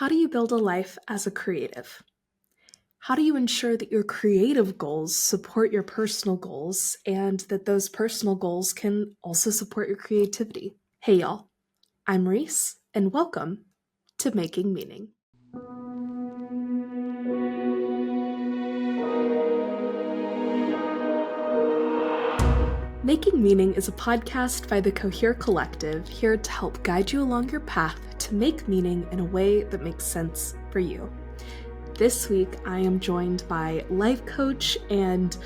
How do you build a life as a creative? How do you ensure that your creative goals support your personal goals and that those personal goals can also support your creativity? Hey, y'all. I'm Reese, and welcome to Making Meaning. Making Meaning is a podcast by the Cohere Collective here to help guide you along your path to make meaning in a way that makes sense for you. This week, I am joined by life coach and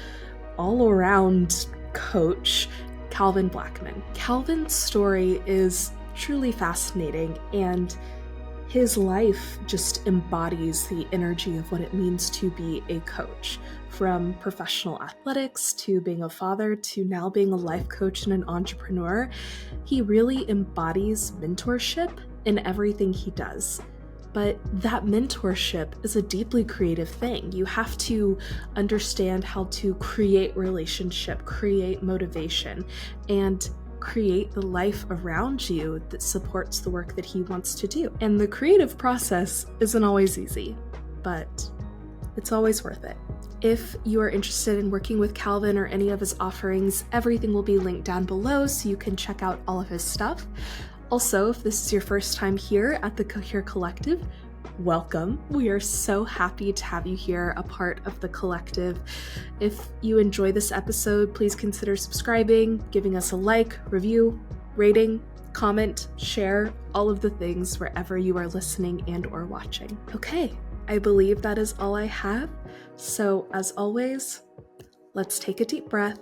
all-around coach, Calvin Blackmon. Calvin's story is truly fascinating, and his life just embodies the energy of what it means to be a coach. From professional athletics to being a father to now being a life coach and an entrepreneur, he really embodies mentorship in everything he does. But that mentorship is a deeply creative thing. You have to understand how to create relationship, create motivation, and create the life around you that supports the work that he wants to do. And the creative process isn't always easy, but it's always worth it. If you are interested in working with Calvin or any of his offerings, everything will be linked down below so you can check out all of his stuff. Also, if this is your first time here at the Cohere Collective, welcome. We are so happy to have you here, a part of the collective. If you enjoy this episode, please consider subscribing, giving us a like, review, rating, comment, share, all of the things wherever you are listening and or watching. Okay, I believe that is all I have. So as always, let's take a deep breath.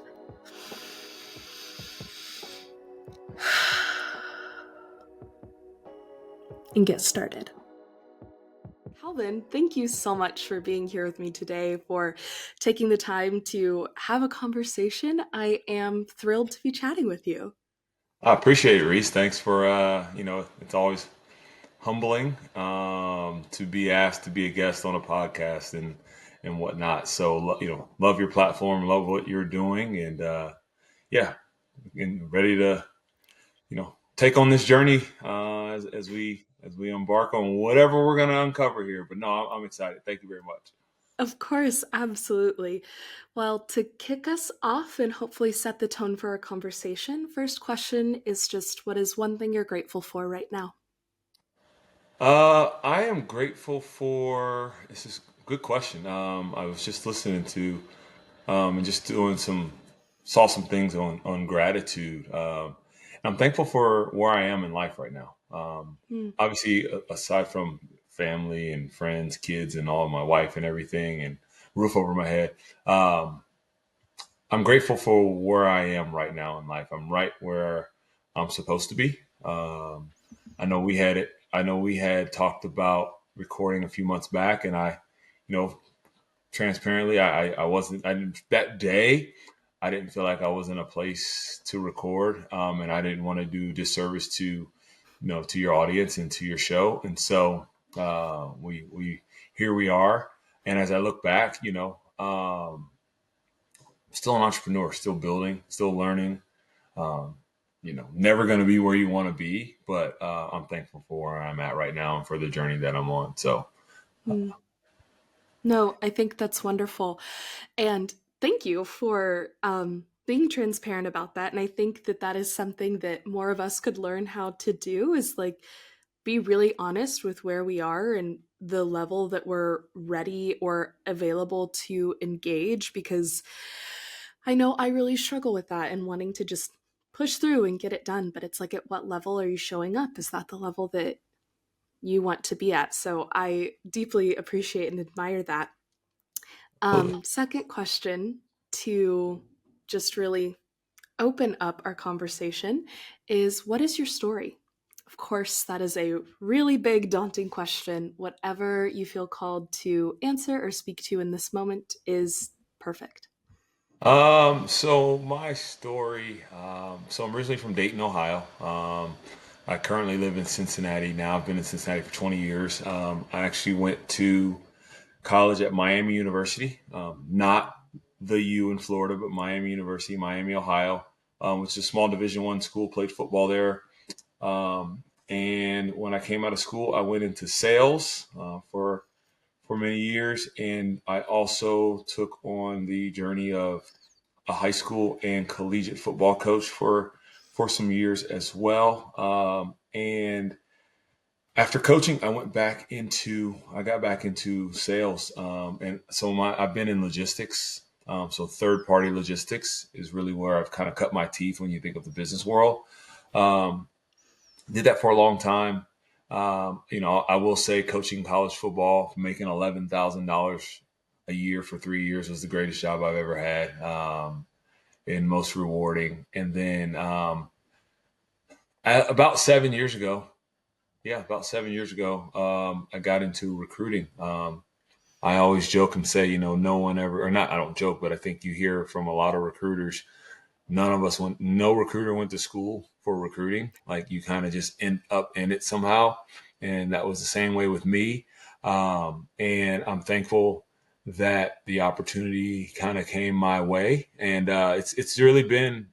And get started. Calvin, thank you so much for being here with me today, for taking the time to have a conversation. I am thrilled to be chatting with you. I appreciate it, Reese. Thanks for it's always humbling to be asked to be a guest on a podcast and whatnot. So love your platform, love what you're doing, and yeah, and ready to take on this journey as we embark on whatever we're going to uncover here. But no, I'm excited. Thank you very much. Of course, absolutely. Well, to kick us off and hopefully set the tone for our conversation, first question is just, what is one thing you're grateful for right now? I am grateful for this is a good question. I was just listening to and just doing saw some things on gratitude. I'm thankful for where I am in life right now. Hmm. Obviously, aside from family and friends, kids, and all my wife and everything, and roof over my head, um, I'm grateful for where I am right now in life. I'm right where I'm supposed to be. I know we had it. I know we had talked about recording a few months back, and you know, transparently, I wasn't. I didn't, that day. I didn't feel like I was in a place to record, and I didn't want to do disservice to your audience and to your show. And so we here we are. And as I look back, still an entrepreneur, still building, still learning. Um, never going to be where you want to be, but I'm thankful for where I'm at right now and for the journey that I'm on. So. Hmm. No, I think that's wonderful. And thank you for being transparent about that. And I think that that is something that more of us could learn how to do, is like be really honest with where we are and the level that we're ready or available to engage. Because I know I really struggle with that and wanting to just push through and get it done. But it's like, at what level are you showing up? Is that the level that you want to be at? So I deeply appreciate and admire that. Second question, to just really open up our conversation, is, what is your story? Of course, that is a really big, daunting question. Whatever you feel called to answer or speak to in this moment is perfect. So my story, so I'm originally from Dayton, Ohio. I currently live in Cincinnati now. I've been in Cincinnati for 20 years. I actually went to college at Miami University, not the U in Florida, but Miami University, Miami, Ohio, which is a small Division I school. Played football there. And when I came out of school, I went into sales for many years, and I also took on the journey of a high school and collegiate football coach for some years as well. And after coaching, I got back into sales. And so I've been in logistics. So third party logistics is really where I've kind of cut my teeth when you think of the business world. Um, did that for a long time. I will say coaching college football, making $11,000 a year for 3 years was the greatest job I've ever had, and most rewarding. And then about 7 years ago, about 7 years ago, I got into recruiting. I always joke and say, no one ever, or not, I don't joke, but I think you hear from a lot of recruiters, no recruiter went to school for recruiting. Like you kind of just end up in it somehow. And that was the same way with me. And I'm thankful that the opportunity kind of came my way. And it's really been,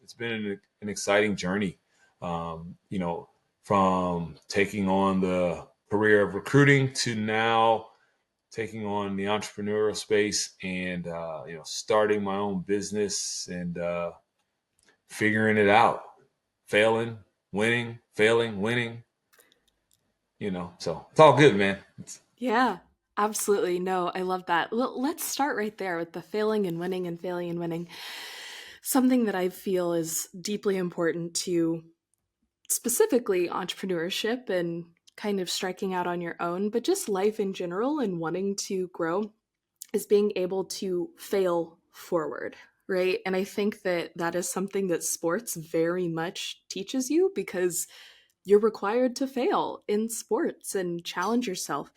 it's been an exciting journey. You know, from taking on the career of recruiting to now taking on the entrepreneurial space and starting my own business and figuring it out, failing, winning, failing, winning. So it's all good, man. Yeah, absolutely. No, I love that. Let's start right there with the failing and winning and failing and winning. Something that I feel is deeply important to specifically entrepreneurship and kind of striking out on your own, but just life in general and wanting to grow is being able to fail forward, right? And I think that that is something that sports very much teaches you because you're required to fail in sports and challenge yourself.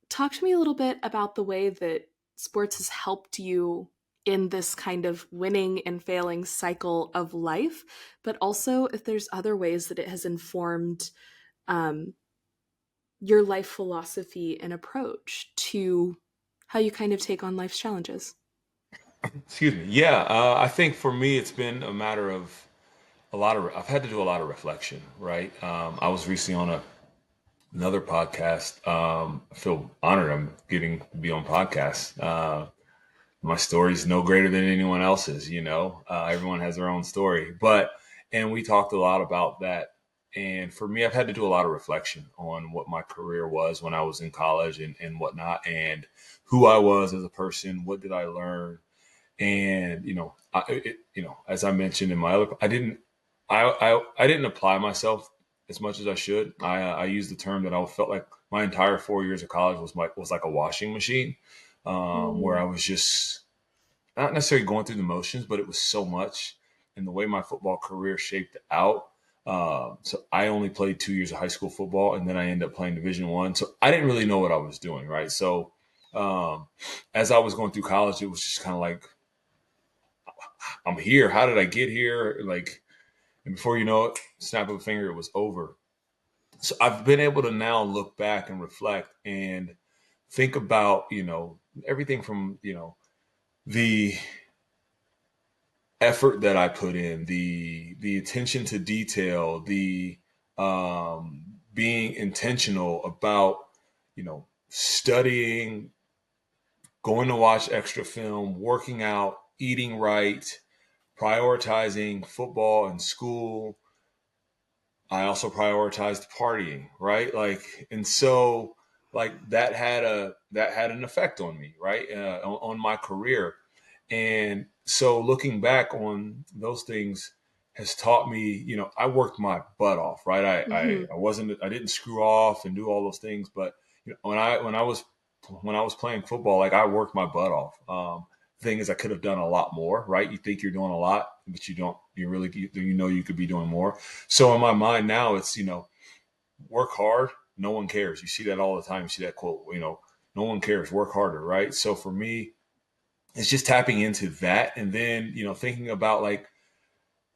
Talk to me a little bit about the way that sports has helped you in this kind of winning and failing cycle of life, but also if there's other ways that it has informed um, your life philosophy and approach to how you kind of take on life's challenges. Excuse me. Yeah, I think for me, it's been a matter of I've had to do a lot of reflection, right? I was recently on another podcast. I feel honored I'm getting to be on podcasts. My story is no greater than anyone else's, everyone has their own story, and we talked a lot about that. And for me, I've had to do a lot of reflection on what my career was when I was in college and whatnot, and who I was as a person. What did I learn? And, as I mentioned in my other, I didn't apply myself as much as I should. I used the term that I felt like my entire 4 years of college was like a washing machine, where I Mm. was just not necessarily going through the motions, but it was so much. And the way my football career shaped out, so I only played 2 years of high school football, and then I ended up playing Division One. So I didn't really know what I was doing, right? So um, as I was going through college, it was just kind of like, I'm here. How did I get here? Like, and before you know it, snap of a finger, it was over. So I've been able to now look back and reflect and think about, everything from, the effort that I put in, the attention to detail, the being intentional about, studying, going to watch extra film, working out, eating right, prioritizing football and school. I also prioritized partying, right? Like, and so like that had an effect on me, right? On my career. And so looking back on those things has taught me, I worked my butt off, right? Hmm. I didn't screw off and do all those things, but when I was playing football, like I worked my butt off. Thing is, I could have done a lot more, right? You think you're doing a lot, but you don't. You could be doing more. So in my mind now, it's work hard. No one cares. You see that all the time. You see that quote. No one cares. Work harder, right? So for me, it's just tapping into that, and then thinking about like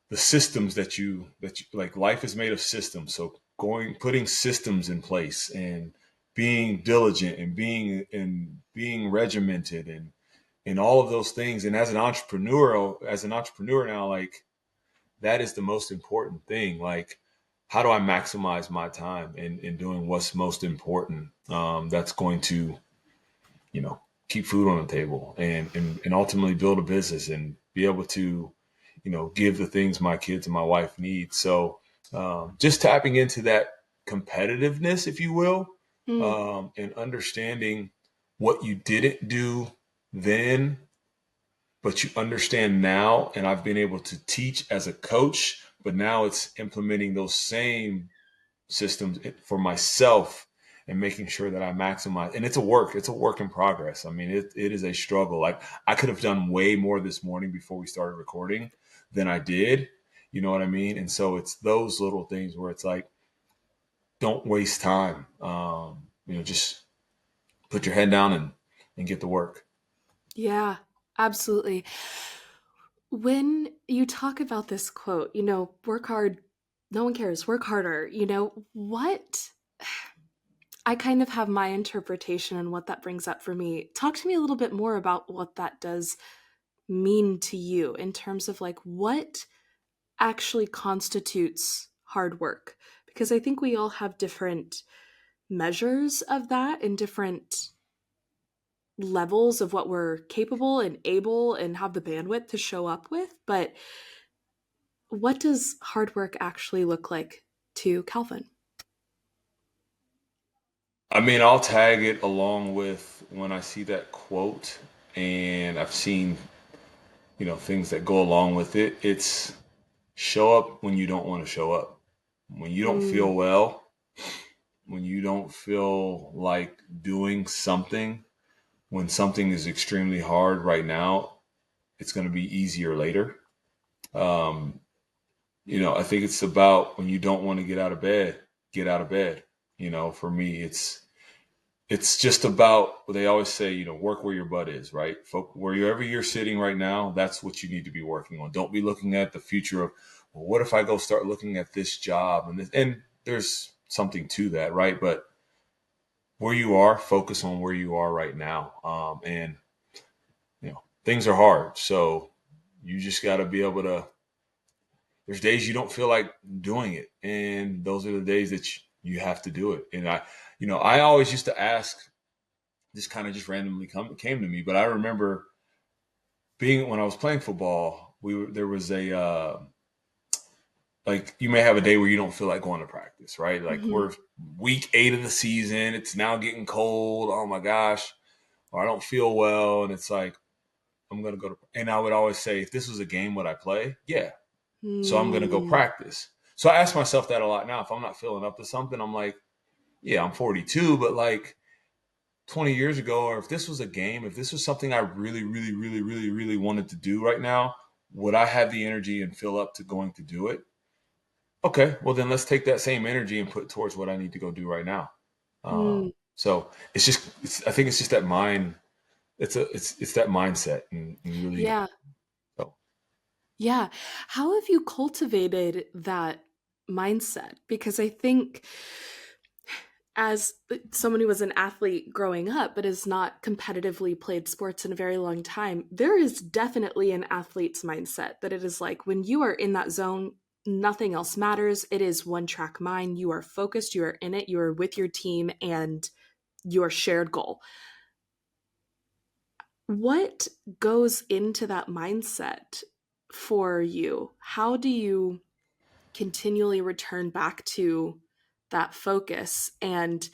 the systems that you like. Life is made of systems. So putting systems in place and being diligent and being regimented and all of those things. And as an entrepreneur now, like that is the most important thing. Like how do I maximize my time in doing what's most important, that's going to, you know, keep food on the table and ultimately build a business and be able to, you know, give the things my kids and my wife need. So just tapping into that competitiveness, if you will, Mm. and understanding what you didn't do then, but you understand now. And I've been able to teach as a coach, but now it's implementing those same systems for myself and making sure that I maximize. And it's a work in progress. I mean, it is a struggle. Like I could have done way more this morning before we started recording than I did. You know what I mean? And so it's those little things where it's like, don't waste time. You know, just put your head down and get to work. Yeah, absolutely. When you talk about this quote, work hard, no one cares, work harder, what I kind of have my interpretation and what that brings up for me. Talk to me a little bit more about what that does mean to you in terms of like what actually constitutes hard work. Because I think we all have different measures of that and different levels of what we're capable and able and have the bandwidth to show up with. But what does hard work actually look like to Calvin? I mean, I'll tag it along with when I see that quote, and I've seen, you know, things that go along with it. It's show up when you don't want to show up. When you don't feel Mm, well, when you don't feel like doing something, when something is extremely hard right now, it's going to be easier later. Um, you know, I think it's about when you don't want to get out of bed, get out of bed. You know, for me, it's just about, they always say, you know, work where your butt is, right? Wherever you're sitting right now, that's what you need to be working on. Don't be looking at the future of, well, what if I go start looking at this job and this, and there's something to that, right? But where you are, focus on where you are right now. And you know, things are hard, so you just got to be able to. There's days you don't feel like doing it, and those are the days that you have to do it. And you know, I always used to ask. This kind of just randomly came to me, but I remember being when I was playing football. There was a like you may have a day where you don't feel like going to practice, right? Like mhm, we're week 8 of the season. It's now getting cold. Oh my gosh, or I don't feel well, and it's like I'm gonna go to. And I would always say, if this was a game, would I play? Yeah. So I'm gonna go mm, practice. So I ask myself that a lot now. If I'm not feeling up to something, I'm like, yeah, I'm 42, but like 20 years ago, or if this was a game, if this was something I really, really, really, really, really wanted to do right now, would I have the energy and feel up to going to do it? Okay, well then let's take that same energy and put it towards what I need to go do right now. mm. So I think it's just that mind. It's that mindset and really. Yeah, So yeah. How have you cultivated that mindset? Because I think as someone who was an athlete growing up but has not competitively played sports in a very long time, there is definitely an athlete's mindset that it is like when you are in that zone, nothing else matters. It is one track mind. You are focused, you are in it, you are with your team and your shared goal. What goes into that mindset for you? How do you continually return back to that focus? And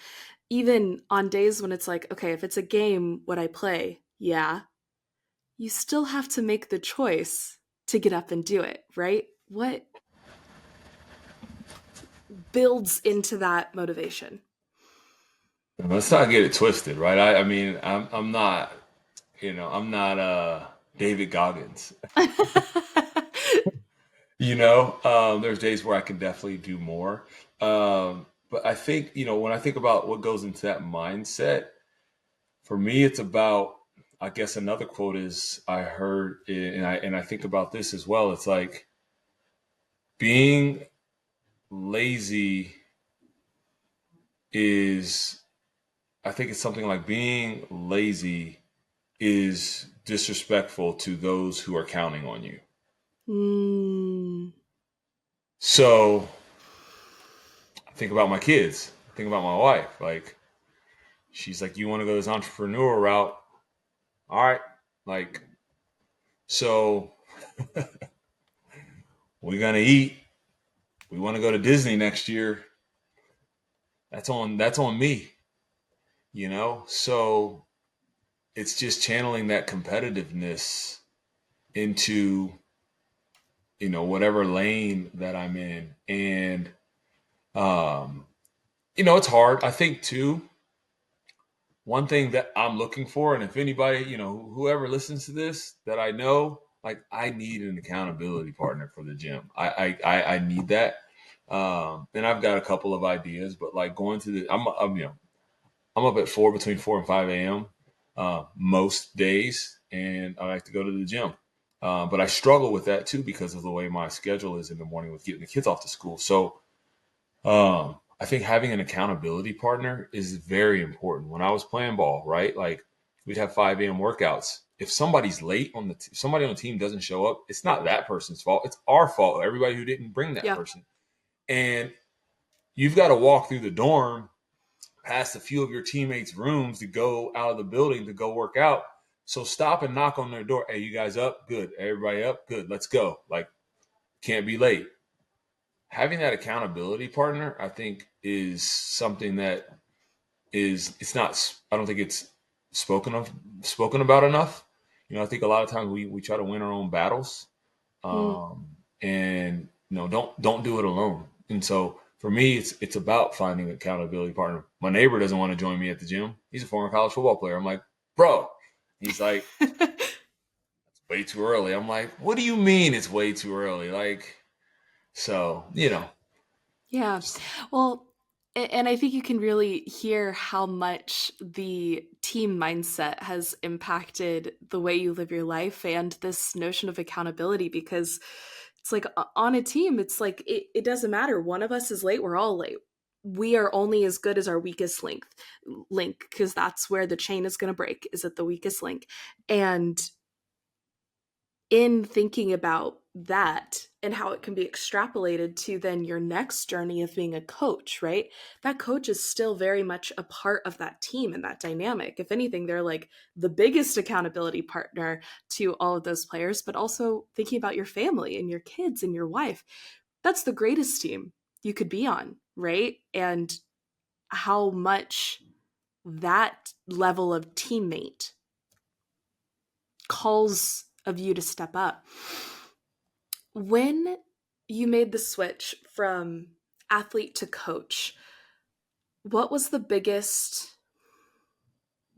even on days when it's like, okay, if it's a game, would I play? Yeah. You still have to make the choice to get up and do it, right? What builds into that motivation? let's not get it twisted, right? I mean, I'm not, you know, I'm not David Goggins. You know, there's days where I can definitely do more. But I think, you know, when I think about what goes into that mindset, for me, it's about, I guess another quote is I heard, and I think about this as well. It's like being lazy is, I think it's something like being lazy is disrespectful to those who are counting on you. Mm, So think about my kids. I think about my wife. Like, she's like, you want to go this entrepreneur route? All right. Like, so we're going to eat. We want to go to Disney next year. That's on me, you know? So it's just channeling that competitiveness into, whatever lane that I'm in. And, um, it's hard. I think too, one thing that I'm looking for, and if anybody, whoever listens to this that I know, like, I need an accountability partner for the gym. I need that. And I've got a couple of ideas, but like going to I'm up at between 4 and 5 a.m. Most days, and I like to go to the gym. But I struggle with that too because of the way my schedule is in the morning with getting the kids off to school. So I think having an accountability partner is very important. When I was playing ball, right? Like, we'd have 5 a.m. workouts. If somebody's late somebody on the team doesn't show up, it's not that person's fault. It's our fault. Everybody who didn't bring that Yeah. person. And you've got to walk through the dorm past a few of your teammates' rooms to go out of the building to go work out. So stop and knock on their door. Hey, you guys up? Good. Everybody up? Good. Let's go. Like, can't be late. Having that accountability partner, I think, is something that it's not, I don't think it's spoken about enough. I think a lot of times we try to win our own battles. Mm. And don't do it alone. And so for me, it's about finding an accountability partner. My neighbor doesn't want to join me at the gym. He's a former college football player. I'm like, bro. He's like, it's way too early. I'm like, what do you mean it's way too early? Like, so Yeah. Well, and I think you can really hear how much the team mindset has impacted the way you live your life and this notion of accountability, because it's like on a team, it's like it doesn't matter. One of us is late, we're all late. We are only as good as our weakest link, because that's where the chain is going to break, is at the weakest link. And in thinking about that and how it can be extrapolated to then your next journey of being a coach, right? That coach is still very much a part of that team and that dynamic. If anything, they're like the biggest accountability partner to all of those players, but also thinking about your family and your kids and your wife. That's the greatest team you could be on, right? And how much that level of teammate calls of you to step up. When you made the switch from athlete to coach, what was the biggest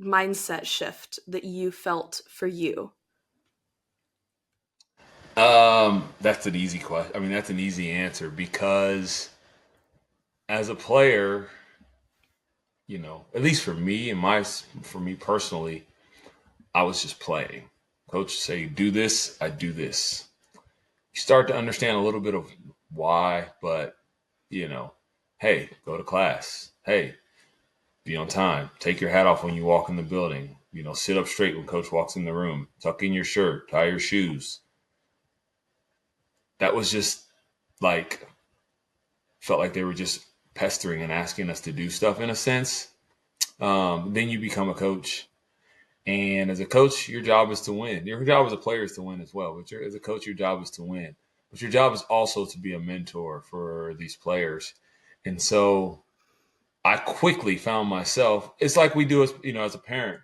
mindset shift that you felt for you? That's an easy question. I mean, that's an easy answer because as a player, at least for me personally, I was just playing. Coach say, do this, I do this. You start to understand a little bit of why, but hey, go to class. Hey, be on time. Take your hat off when you walk in the building. Sit up straight when coach walks in the room. Tuck in your shirt, tie your shoes. That was just like, felt like they were just pestering and asking us to do stuff in a sense. Then you become a coach. And as a coach, your job is to win. Your job as a player is to win as well. But as a coach, your job is to win. But your job is also to be a mentor for these players. And so I quickly found myself, it's like we do as a parent.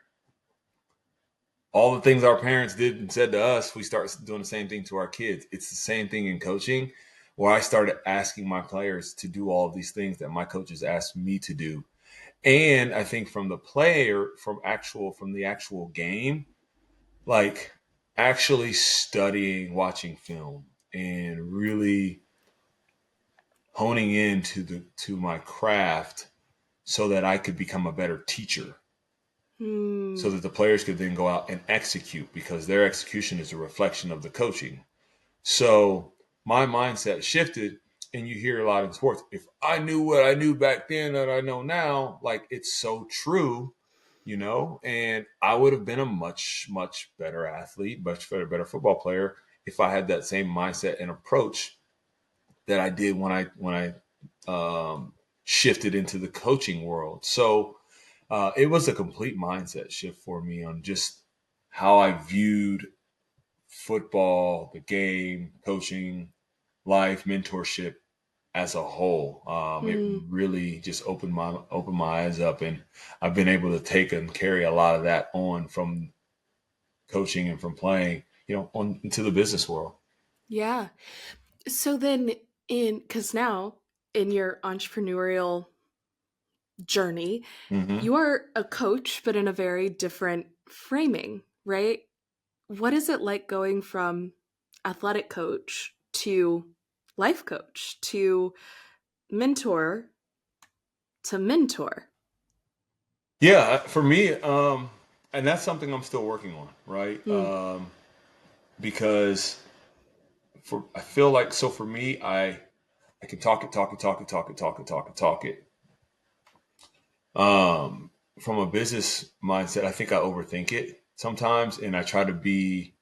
All the things our parents did and said to us, we start doing the same thing to our kids. It's the same thing in coaching, where I started asking my players to do all of these things that my coaches asked me to do. And I think from the player, from the actual game, like actually studying, watching film, and really honing in to my craft so that I could become a better teacher. So that the players could then go out and execute, because their execution is a reflection of the coaching. So my mindset shifted, and you hear a lot in sports. If I knew what I knew back then that I know now, like, it's so true, and I would have been a much, much better athlete, much better football player if I had that same mindset and approach that I did when I shifted into the coaching world. So it was a complete mindset shift for me on just how I viewed football, the game, coaching, life, mentorship as a whole. It Mm. really just opened my eyes up, and I've been able to take and carry a lot of that on from coaching and from playing, on into the business world. Yeah. So then, because now in your entrepreneurial journey, Hmm. you are a coach, but in a very different framing, right? What is it like going from athletic coach to life coach to mentor to mentor? Yeah, for me, and that's something I'm still working on, right? Mm. Because I feel like, so for me, I can talk it, talk it, talk it, talk it, talk it, talk it, talk it. From a business mindset, I think I overthink it sometimes, and I try to be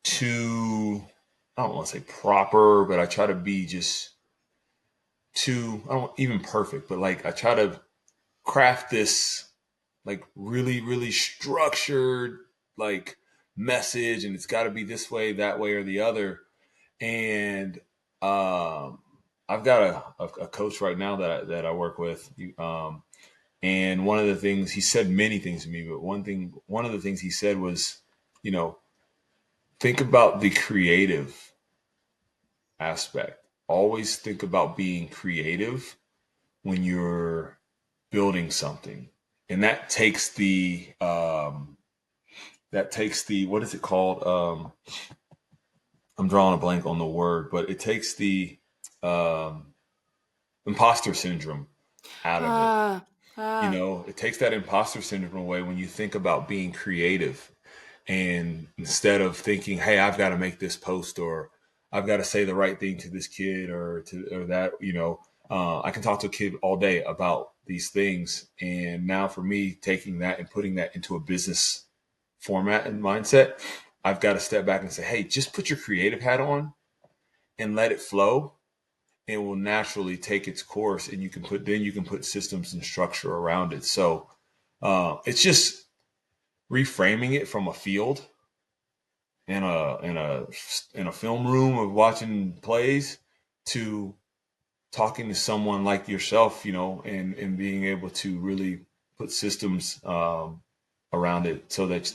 too, I don't want to say proper, but I try to be just too, I don't even perfect, but like I try to craft this like really, really structured like message, and it's got to be this way, that way, or the other. And I've got a coach right now that I work with. And one of the things he said, many things to me, but one of the things he said was, you know, think about the creative aspect. Always think about being creative when you're building something, and that takes the, what is it called? I'm drawing a blank on the word, but it takes the um, imposter syndrome out of it. Ah, ah. It takes that imposter syndrome away when you think about being creative, and instead of thinking, "Hey, I've got to make this post," or "I've got to say the right thing to this kid," or that, I can talk to a kid all day about these things. And now for me, taking that and putting that into a business format and mindset, I've got to step back and say, "Hey, just put your creative hat on and let it flow." It will naturally take its course, and you can put systems and structure around it. So it's just reframing it from a field in a film room of watching plays to talking to someone like yourself, and being able to really put systems around it so that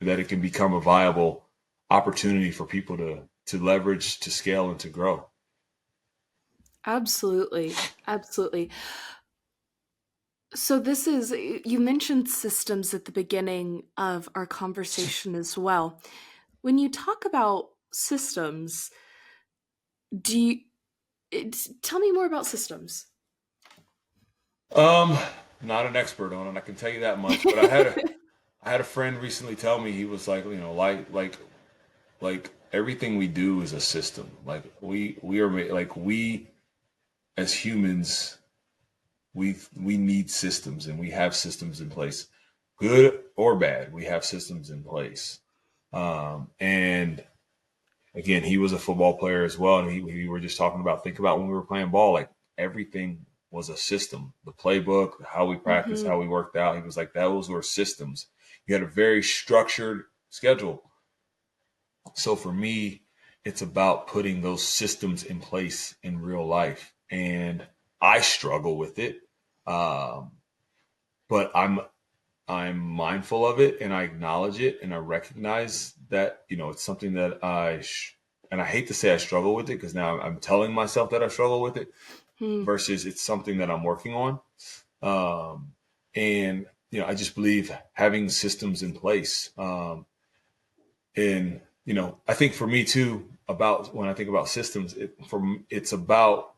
that it can become a viable opportunity for people to leverage, to scale, and to grow. Absolutely. Absolutely. So this is, you mentioned systems at the beginning of our conversation as well. When you talk about systems, do you tell me more about systems? Um, Not an expert on it, I can tell you that much. But I had a friend recently tell me, he was like, like everything we do is a system. Like we are like we as humans, we need systems, and we have systems in place, good or bad. We have systems in place. And again, he was a football player as well, and we were just talking about, think about when we were playing ball, like everything was a system. The playbook, how we practiced, Hmm. how we worked out. He was like, those were systems. You had a very structured schedule. So for me, it's about putting those systems in place in real life, and I struggle with it. Um, but I'm mindful of it, and I acknowledge it, and I recognize that it's something that and I hate to say I struggle with it, because now I'm telling myself that I struggle with it Hmm. versus it's something that I'm working on. And I just believe having systems in place. And I think for me too, about when I think about systems, it's about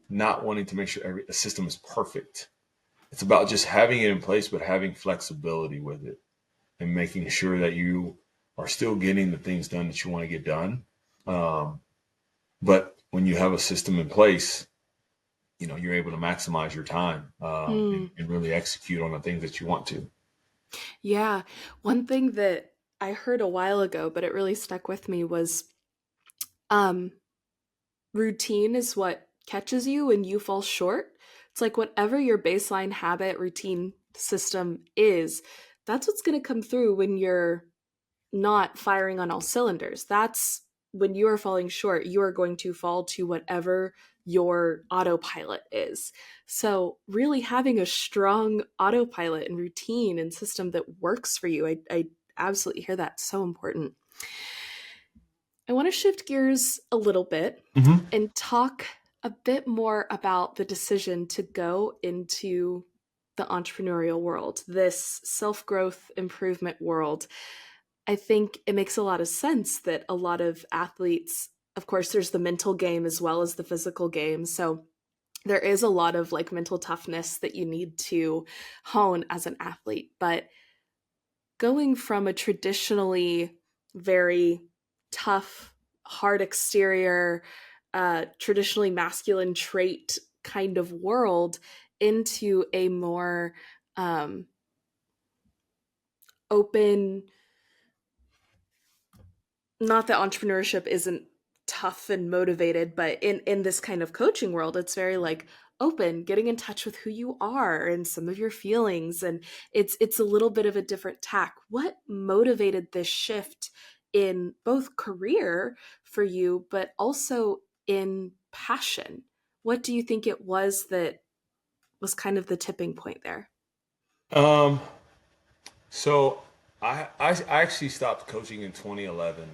not wanting to make sure a system is perfect. It's about just having it in place, but having flexibility with it, and making sure that you are still getting the things done that you want to get done. Um, but when you have a system in place, you're able to maximize your time, Hmm. and really execute on the things that you want to. Yeah. One thing that I heard a while ago, but it really stuck with me was um, routine is what catches you when you fall short. It's like whatever your baseline habit, routine, system is, that's what's going to come through when you're not firing on all cylinders. That's when you are falling short, you are going to fall to whatever your autopilot is. So, really having a strong autopilot and routine and system that works for you, I absolutely hear that. So important. I want to shift gears a little bit Mm-hmm. and talk a bit more about the decision to go into the entrepreneurial world, this self growth improvement world. I think it makes a lot of sense that a lot of athletes, of course, there's the mental game as well as the physical game. So there is a lot of like mental toughness that you need to hone as an athlete. But going from a traditionally very tough, hard exterior, traditionally masculine trait kind of world into a more open, not that entrepreneurship isn't tough and motivated, but in this kind of coaching world, it's very like open, getting in touch with who you are and some of your feelings, and it's a little bit of a different tack. What motivated this shift in both career for you, but also in passion? What do you think it was that was kind of the tipping point there? Um, so I actually stopped coaching in 2011,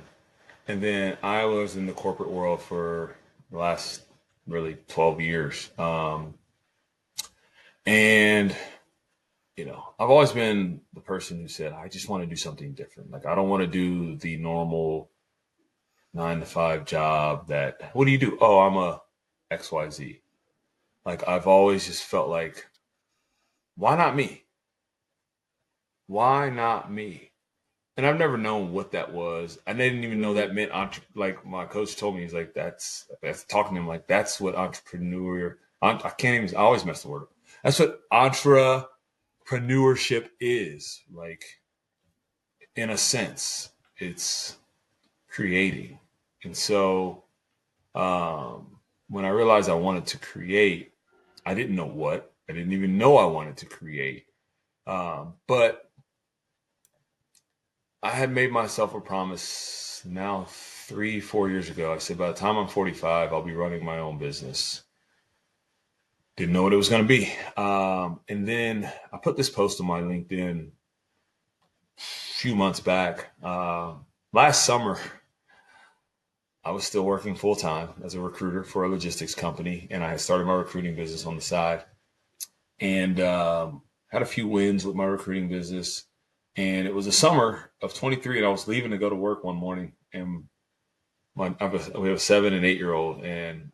and then I was in the corporate world for the last really 12 years. And I've always been the person who said I just want to do something different. Like I don't want to do the normal 9 to 5 job. That what do you do? Oh, I'm a XYZ. Like I've always just felt like, why not me? Why not me? And I've never known what that was. I didn't even know that meant like my coach told me, he's like, that's talking to him like that's what entrepreneur. I can't even. I always mess the word up. That's what entrepreneurship is. Like in a sense, it's creating. And so when I realized I wanted to create, I didn't know what. I didn't even know I wanted to create. But I had made myself a promise now 3, 4 years ago. I said, by the time I'm 45, I'll be running my own business. Didn't know what it was going to be. And then I put this post on my LinkedIn a few months back. Last summer, I was still working full time as a recruiter for a logistics company, and I had started my recruiting business on the side, and had a few wins with my recruiting business. And it was the summer of 23, and I was leaving to go to work one morning, and we have a 7 and 8 year old, and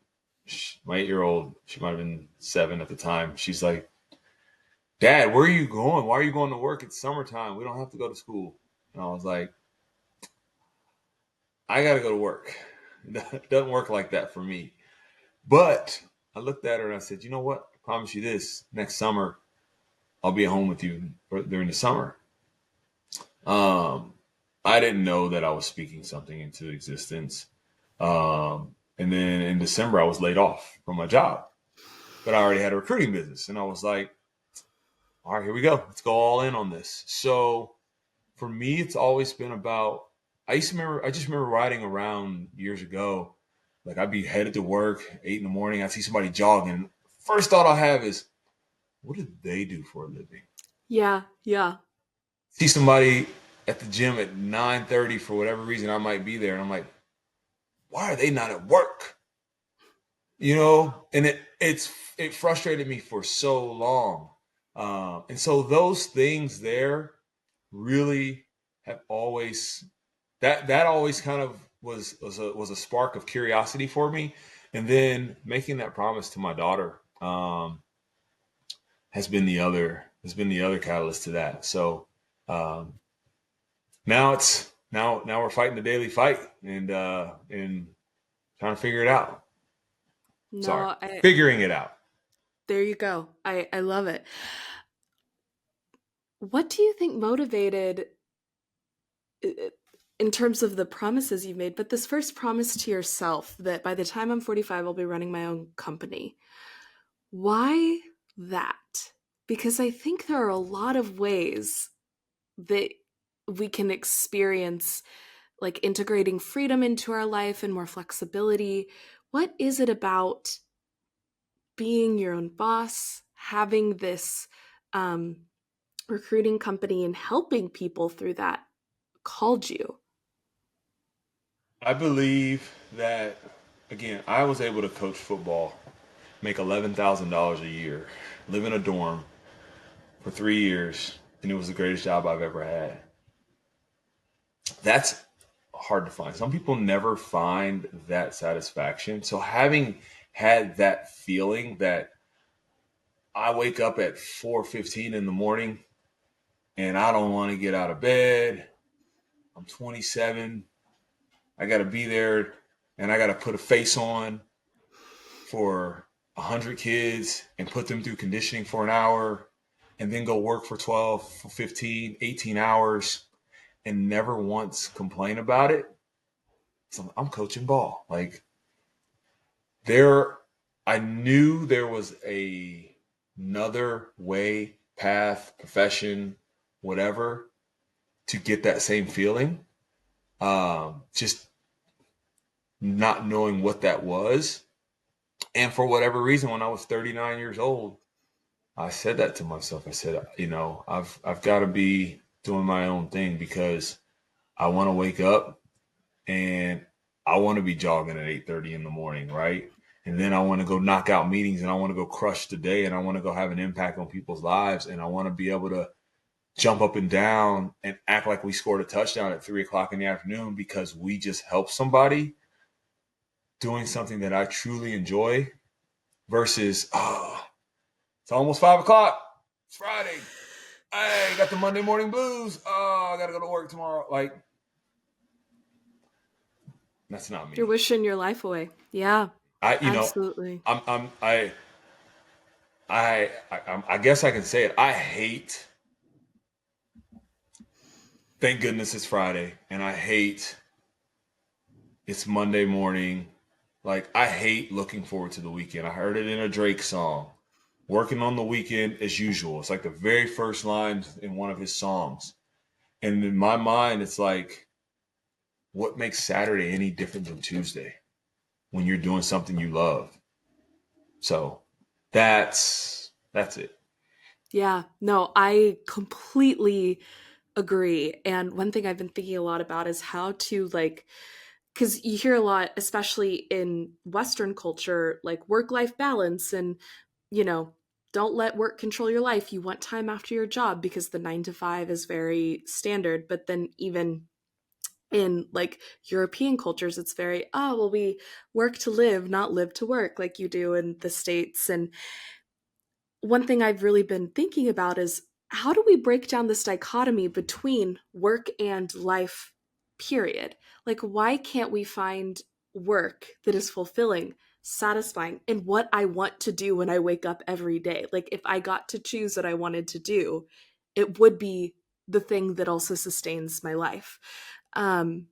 my 8 year old, she might have been 7 at the time. She's like, "Dad, where are you going? Why are you going to work? It's summertime. We don't have to go to school." And I was like, "I got to go to work. It doesn't work like that for me." But I looked at her and I said, "You know what? I promise you this: next summer, I'll be at home with you during the summer." Um, I didn't know that I was speaking something into existence. And then in December, I was laid off from my job, but I already had a recruiting business. And I was like, all right, here we go. Let's go all in on this. So for me, it's always been about, I just remember riding around years ago. Like I'd be headed to work 8 in the morning. I'd see somebody jogging. First thought I have is, what do they do for a living? Yeah, yeah. See somebody at the gym at 9:30 for whatever reason I might be there, and I'm like, why are they not at work? And it frustrated me for so long. And so those things there really have always that always kind of was a spark of curiosity for me. And then making that promise to my daughter has been the other catalyst to that. So um, now we're fighting the daily fight and trying to figure it out. Sorry, No, figuring it out. there you go. I love it. What do you think motivated uh, in terms of the promises you've made, but this first promise to yourself that by the time I'm 45, I'll be running my own company? Why? that? Because I think there are a lot of ways that we can experience like integrating freedom into our life and more flexibility. What is it about being your own boss, having this um, recruiting company and helping people through that called you? I believe that, again, I was able to coach football, make $11,000 a year, live in a dorm for 3 years, and it was the greatest job I've ever had. That's hard to find. Some people never find that satisfaction. So having had that feeling that I wake up at 4:15 in the morning and I don't want to get out of bed. I'm 27. I got to be there and I got to put a face on for 100 kids and put them through conditioning for an hour and then go work for 12, for 15, 18 hours and never once complain about it. So I'm coaching ball. Like there, I knew there was another way, path, profession, whatever, to get that same feeling. Just not knowing what that was. And for whatever reason, when I was 39 years old, I said that to myself. I said, I've got to be doing my own thing because I want to wake up and I want to be jogging at 8:30 in the morning, right? And then I want to go knock out meetings and I want to go crush the day and I want to go have an impact on people's lives and I want to be able to jump up and down and act like we scored a touchdown at 3 o'clock in the afternoon because we just helped somebody doing something that I truly enjoy versus, oh, it's almost 5 o'clock. It's Friday. Hey, got the Monday morning blues. Oh, I got to go to work tomorrow. Like, that's not You're me. wishing your life away. Yeah, I, you know, absolutely. I'm, I guess I can say it. I hate, thank goodness it's Friday and I hate it's Monday morning. Like, I hate looking forward to the weekend. I heard it in a Drake song. Working on the weekend as usual. It's like the very first line in one of his songs. And in my mind, it's like, what makes Saturday any different than Tuesday when you're doing something you love? So that's it. Yeah, no, I completely agree. And one thing I've been thinking a lot about is how to like, because you hear a lot, especially in Western culture, like work life balance and, you know, don't let work control your life. You want time after your job because the 9 to 5 is very standard. But then even in like European cultures, it's very, oh, well, we work to live, not live to work like you do in the States. And one thing I've really been thinking about is how do we break down this dichotomy between work and life, period? Like, why can't we find work that is fulfilling, satisfying, and what I want to do when I wake up every day? Like, if I got to choose what I wanted to do, it would be the thing that also sustains my life. Um,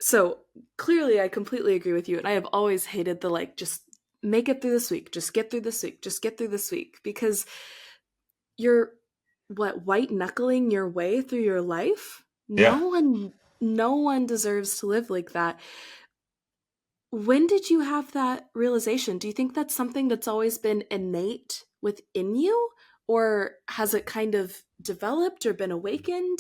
so clearly, I completely agree with you. And I have always hated the like, just make it through this week, just get through this week, just get through this week, because you're what, white knuckling your way through your life? Yeah. No one deserves to live like that. When did you have that realization? Do you think that's something that's always been innate within you? Or has it kind of developed or been awakened?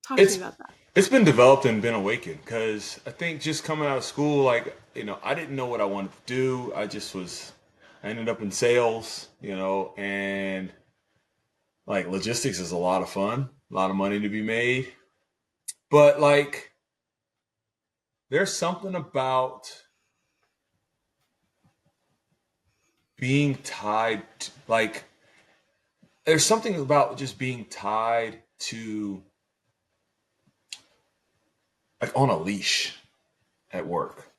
Talk to me It's about that. it's been developed and been awakened because I think just coming out of school, like, I didn't know what I wanted to do. I ended up in sales, and like logistics is a lot of fun, a lot of money to be made. But like, there's something about being tied, like, there's something about just being tied to, like, on a leash at work.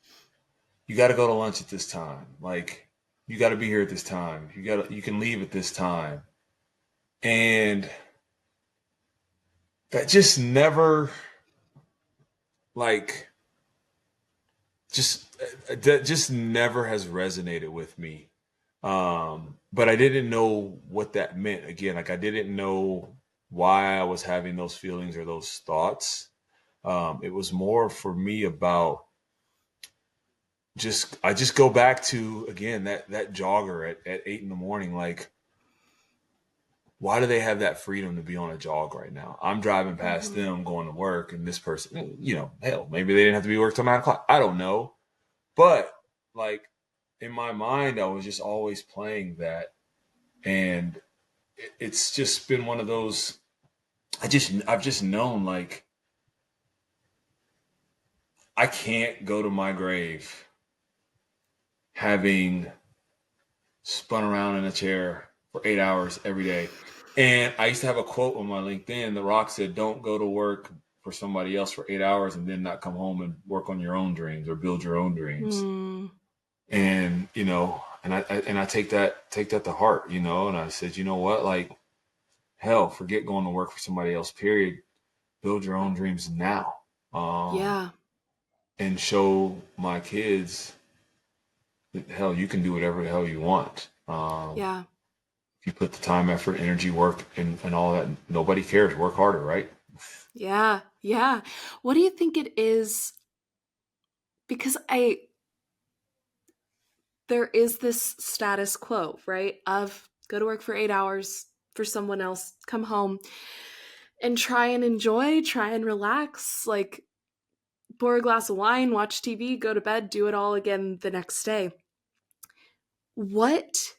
You got to go to lunch at this time. Like, you got to be here at this time. You can leave at this time. And that just never, like, just that just never has resonated with me. But I didn't know what that meant. Again, like I didn't know why I was having those feelings or those thoughts. It was more for me about I just go back to again that jogger at 8 in the morning. Like, why do they have that freedom to be on a jog right now? I'm driving past Mm-hmm. them going to work, and this person, hell, maybe they didn't have to be work till 9 o'clock. I don't know, but like in my mind, I was just always playing that, and it's just been one of those. I've just known like I can't go to my grave having spun around in a chair for 8 hours every day. And I used to have a quote on my LinkedIn. The Rock said, "Don't go to work for somebody else for 8 hours and then not come home and work on your own dreams or build your own dreams." Mm. And I take that to heart, and I said, you know what, like hell, forget going to work for somebody else. Period. Build your own dreams now, Yeah. and show my kids that hell, you can do whatever the hell you want. Yeah. If you put the time, effort, energy, work, and all that, nobody cares. Work harder, right? Yeah. Yeah. What do you think it is? Because there is this status quo, right? Of go to work for 8 hours for someone else, come home and try and enjoy, try and relax, like pour a glass of wine, watch TV, go to bed, do it all again the next day. What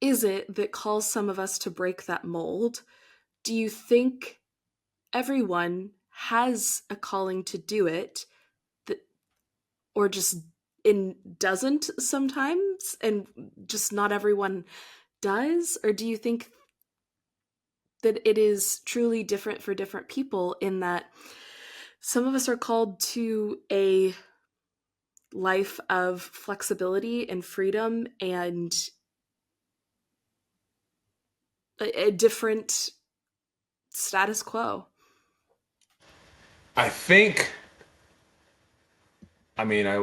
is it that calls some of us to break that mold? Do you think everyone has a calling to do it, that, or just in doesn't sometimes, and just not everyone does? Or do you think that it is truly different for different people, in that some of us are called to a life of flexibility and freedom and a different status quo? I think. I mean, I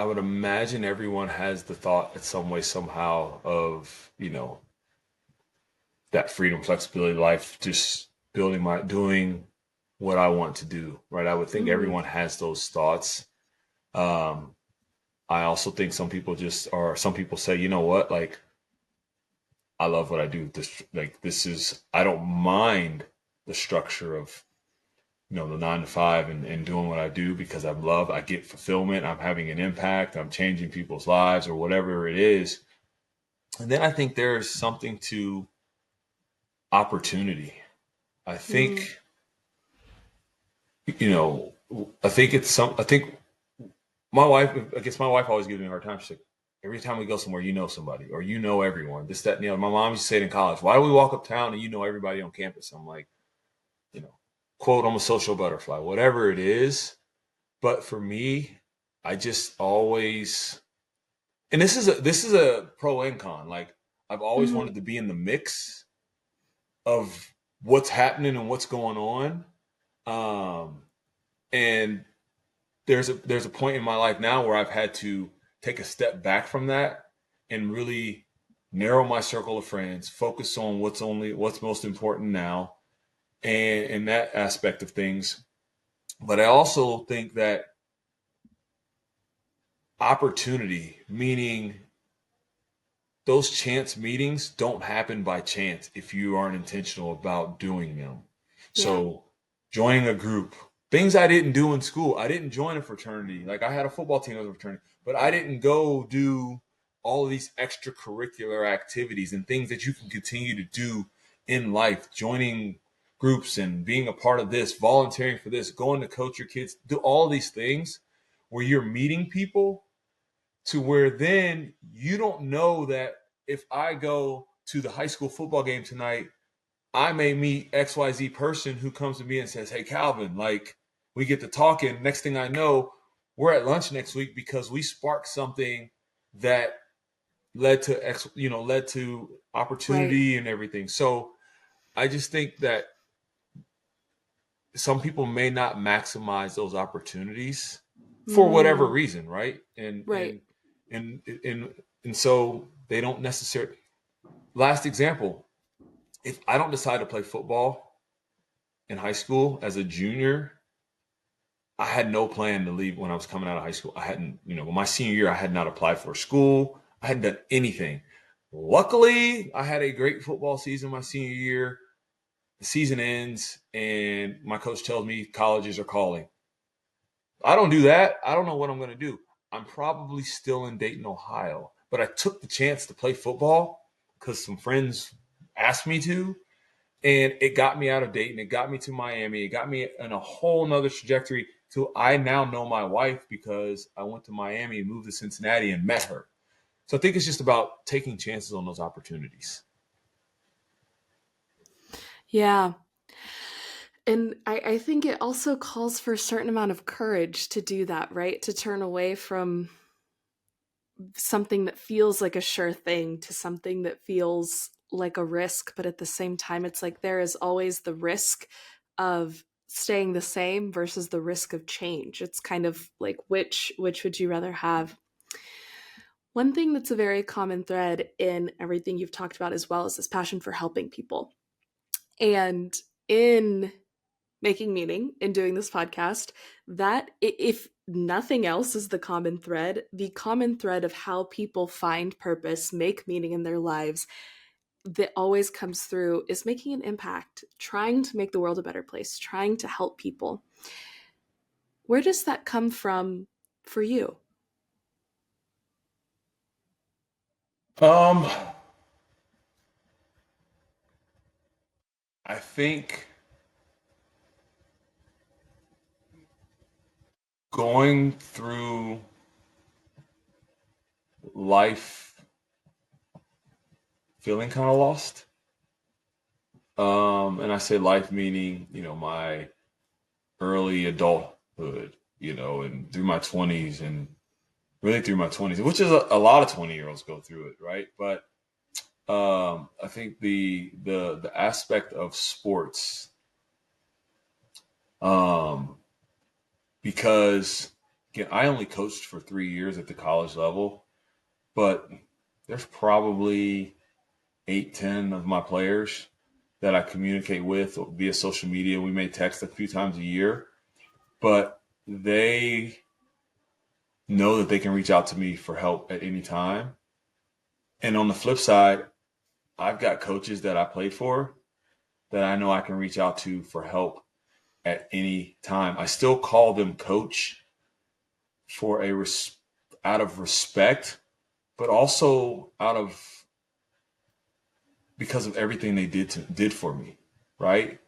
would imagine everyone has the thought in some way somehow of that freedom, flexibility, life, just doing what I want to do, right? I would think Mm-hmm. everyone has those thoughts. Um, I also think some people say, you know what, like I love what I do. I don't mind the structure of the 9 to 5 and doing what I do because I get fulfillment. I'm having an impact. I'm changing people's lives or whatever it is. And then I think there's something to opportunity. I Mm. think, you know, I think I guess my wife always gives me a hard time. She's like, every time we go somewhere, you know somebody or you know everyone, this, that, and the other. My mom used to say it in college, why do we walk uptown and you know everybody on campus? I'm like, you know, quote, I'm a social butterfly, whatever it is. But for me, I just always, and this is a pro and con. Like I've always Mm-hmm. wanted to be in the mix of what's happening and what's going on. Um, and there's a point in my life now where I've had to take a step back from that and really narrow my circle of friends, focus on what's most important now, and in that aspect of things. But I also think that opportunity, meaning those chance meetings don't happen by chance if you aren't intentional about doing them. Yeah. So joining a group, things I didn't do in school. I didn't join a fraternity. Like I had a football team as a fraternity, but I didn't go do all of these extracurricular activities and things that you can continue to do in life, joining groups and being a part of this, volunteering for this, going to coach your kids, do all these things where you're meeting people to where then you don't know that if I go to the high school football game tonight, I may meet XYZ person who comes to me and says, "Hey, Calvin, like we get to talking. Next thing I know, we're at lunch next week because we sparked something that led to Right. opportunity and everything." So I just think that some people may not maximize those opportunities for whatever Mm. reason, right? Right. And and so They don't necessarily. Last example, if I don't decide to play football in high school as a junior, I had no plan to leave when I was coming out of high school. I hadn't, my senior year, I had not applied for school. I hadn't done anything. Luckily, I had a great football season my senior year. The season ends, and my coach tells me colleges are calling. I don't do that. I don't know what I'm going to do. I'm probably still in Dayton, Ohio, but I took the chance to play football because some friends asked me to, and it got me out of Dayton. It got me to Miami. It got me in a whole nother trajectory. So I now know my wife because I went to Miami, moved to Cincinnati, and met her. So I think it's just about taking chances on those opportunities. Yeah. And I think it also calls for a certain amount of courage to do that, right? To turn away from something that feels like a sure thing to something that feels like a risk. But at the same time, it's like there is always the risk of staying the same versus the risk of change. It's kind of like which would you rather have? One thing that's a very common thread in everything you've talked about as well is this passion for helping people. And in making meaning in doing this podcast, that if nothing else is the common thread of how people find purpose, make meaning in their lives that always comes through is making an impact, trying to make the world a better place, trying to help people. Where does that come from for you? Um, I think going through life feeling kind of lost. And I say life meaning, my early adulthood, and through my 20s and really through my 20s, which is a lot of 20-year-olds go through it, right? But I think the aspect of sports, um, because again, I only coached for 3 years at the college level, but there's probably 8, 10 of my players that I communicate with via social media. We may text a few times a year, but they know that they can reach out to me for help at any time. And on the flip side, I've got coaches that I played for that I know I can reach out to for help at any time. I still call them coach for out of respect, but also out of because of everything they did for me, right?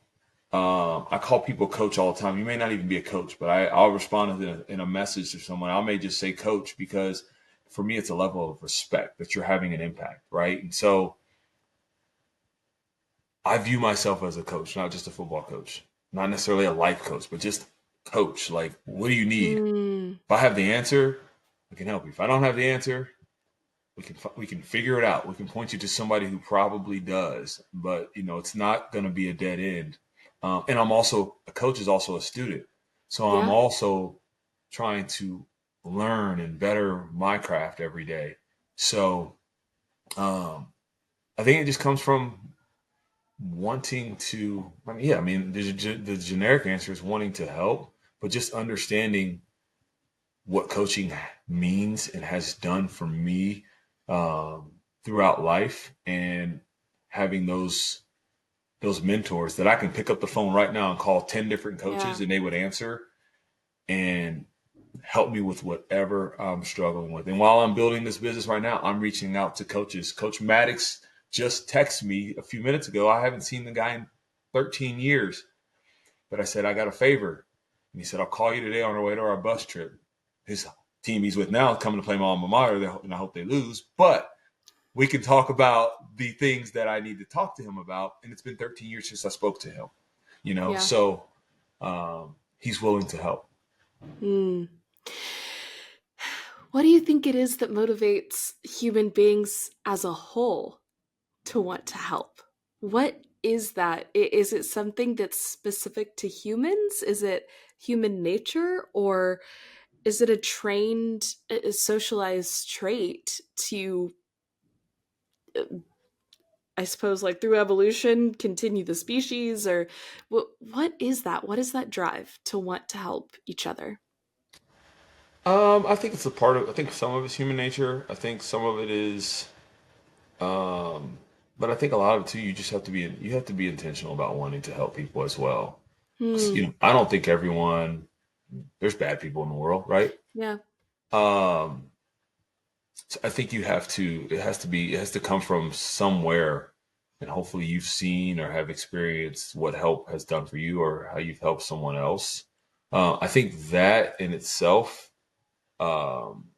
I call people coach all the time. You may not even be a coach, but I'll respond in a message to someone. I may just say coach because for me, it's a level of respect that you're having an impact, right? And so I view myself as a coach, not just a football coach, not necessarily a life coach, but just coach. Like, what do you need? Mm, If I have the answer, I can help you. If I don't have the answer, we can figure it out. We can point you to somebody who probably does, but it's not going to be a dead end. And I'm also a coach is also a student, so I'm yeah. also trying to learn and better my craft every day. So I think it just comes from wanting to. I mean, yeah, I mean the generic answer is wanting to help, but just understanding what coaching means and has done for me um, throughout life, and having those mentors that I can pick up the phone right now and call 10 different Yeah. coaches and they would answer and help me with whatever I'm struggling with. And while I'm building this business right now, I'm reaching out to coaches. Coach Maddox just texted me a few minutes ago. I haven't seen the guy in 13 years, but I said, I got a favor. And he said, I'll call you today on our way to our bus trip. His team he's with now is coming to play my alma mater, and I hope they lose. But we can talk about the things that I need to talk to him about. And it's been 13 years since I spoke to him, Yeah. so he's willing to help. Mm. What do you think it is that motivates human beings as a whole to want to help? What is that? Is it something that's specific to humans? Is it human nature? Or is it a socialized trait to I suppose, like through evolution, continue the species, or what is that? What is that drive to want to help each other? I think it's a part of. I think some of it's human nature. I think some of it is, um, but I think a lot of it too. You just have to be. You have to be intentional about wanting to help people as well. 'Cause, Hmm. I don't think everyone. There's bad people in the world, right? Yeah. Um, so I think you have to. It has to be. It has to come from somewhere, and hopefully you've seen or have experienced what help has done for you or how you've helped someone else. I think that in itself. Um,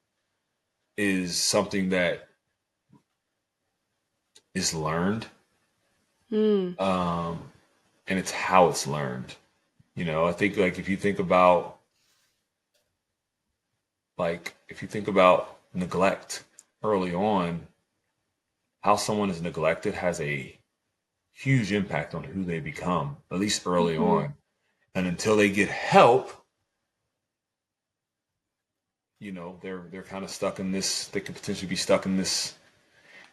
is something that is learned, Hmm. um, and it's how it's learned. I think like if you think about neglect early on, how someone is neglected has a huge impact on who they become, at least early Mm-hmm. on. And until they get help, they're kind of stuck in this. They could potentially be stuck in this.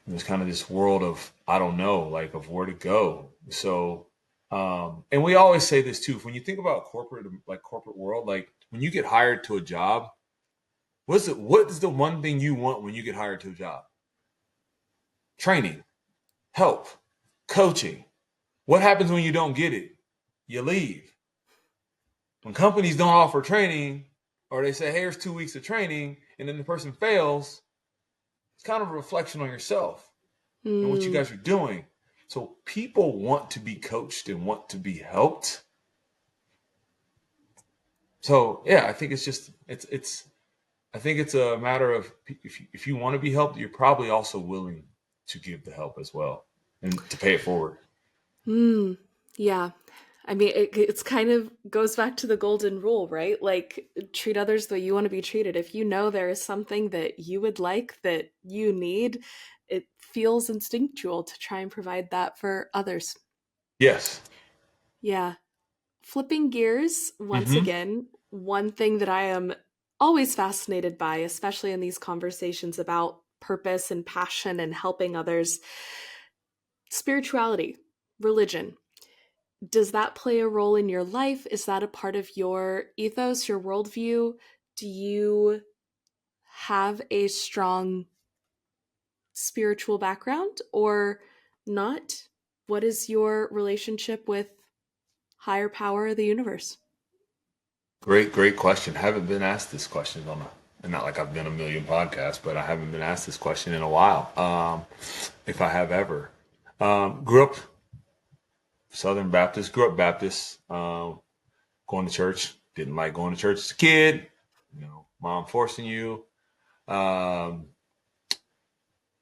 There's kind of this world of I don't know, like of where to go. So, and we always say this too. When you think about corporate world, like when you get hired to a job, what is the one thing you want when you get hired to a job? Training, help, coaching. What happens when you don't get it? You leave. When companies don't offer training, or they say, "Hey, here's 2 weeks of training," and then the person fails, it's kind of a reflection on yourself and what you Hmm. guys are doing. So people want to be coached and want to be helped. So yeah, I think it's I think it's a matter of if you want to be helped, you're probably also willing to give the help as well and to pay it forward. Hmm. Yeah. I mean, it's kind of goes back to the golden rule, right? Like, treat others the way you want to be treated. If you know there is something that you would like, that you need, it feels instinctual to try and provide that for others. Yes. Yeah. Flipping gears once Mm-hmm. again, one thing that I am always fascinated by, especially in these conversations about purpose and passion and helping others, spirituality, religion. Does that play a role in your life? Is that a part of your ethos, your worldview? Do you have a strong spiritual background or not? What is your relationship with higher power of the universe? Great question. Haven't been asked this question and not like I've been a million podcasts, but I haven't been asked this question in a while. If I have ever. Grew up Southern Baptist, grew up Baptist, going to church. Didn't like going to church as a kid. Mom forcing you. Um,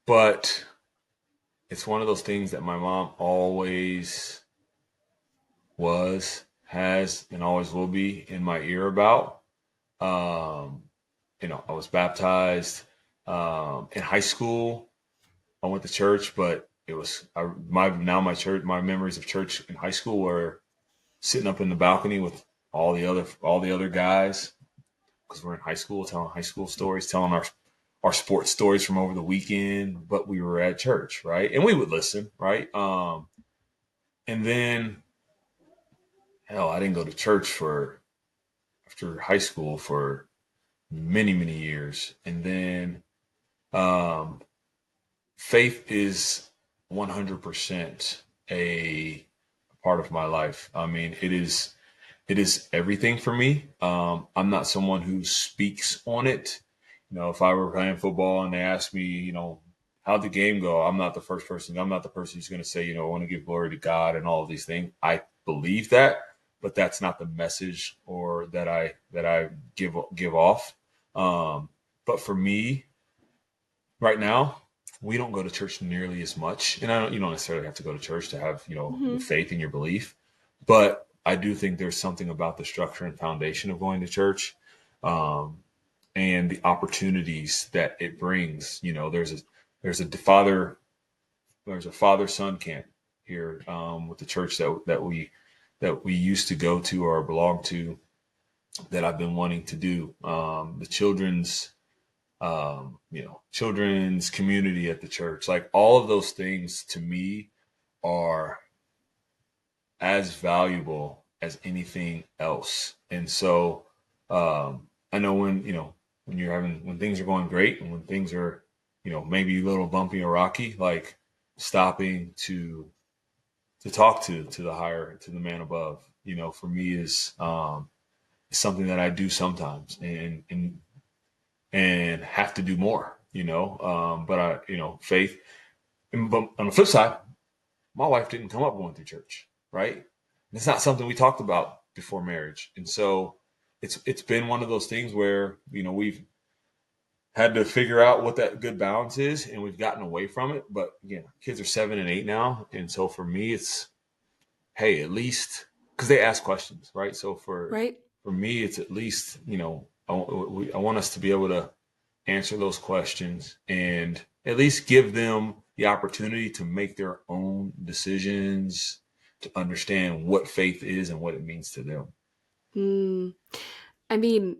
but it's one of those things that my mom always was, has, and always will be in my ear about. Um, I was baptized in high school. I went to church, but it was my memories of church in high school were sitting up in the balcony with all the other guys because we're in high school, telling high school stories, telling our sports stories from over the weekend. But we were at church, right? And we would listen, right? And then hell, I didn't go to church for after high school for many years, and then um, faith is 100% a part of my life. I mean, it is everything for me. I'm not someone who speaks on it. If I were playing football and they asked me, how'd the game go? I'm not the first person. I'm not the person who's going to say, I want to give glory to God and all of these things. I believe that, but that's not the message or that I give off. Um, but for me, right now, we don't go to church nearly as much, and you don't necessarily have to go to church to have your Hmm. faith and your belief, but I do think there's something about the structure and foundation of going to church, um, and the opportunities that it brings. There's a father son camp here with the church that we used to go to or belong to that I've been wanting to do. The children's children's community at the church. Like all of those things to me are as valuable as anything else. And so I know when things are going great and when things are, maybe a little bumpy or rocky, like stopping to talk to the man above, for me is something that I do sometimes and have to do more, but faith. But on the flip side, my wife didn't come up going through church, right? And it's not something we talked about before marriage. And so it's been one of those things where, we've had to figure out what that good balance is, and we've gotten away from it. But again, kids are 7 and 8 now. And so for me, it's, hey, at least, because they ask questions, right? So for Right. me, it's at least, I want us to be able to answer those questions and at least give them the opportunity to make their own decisions, to understand what faith is and what it means to them. I mean,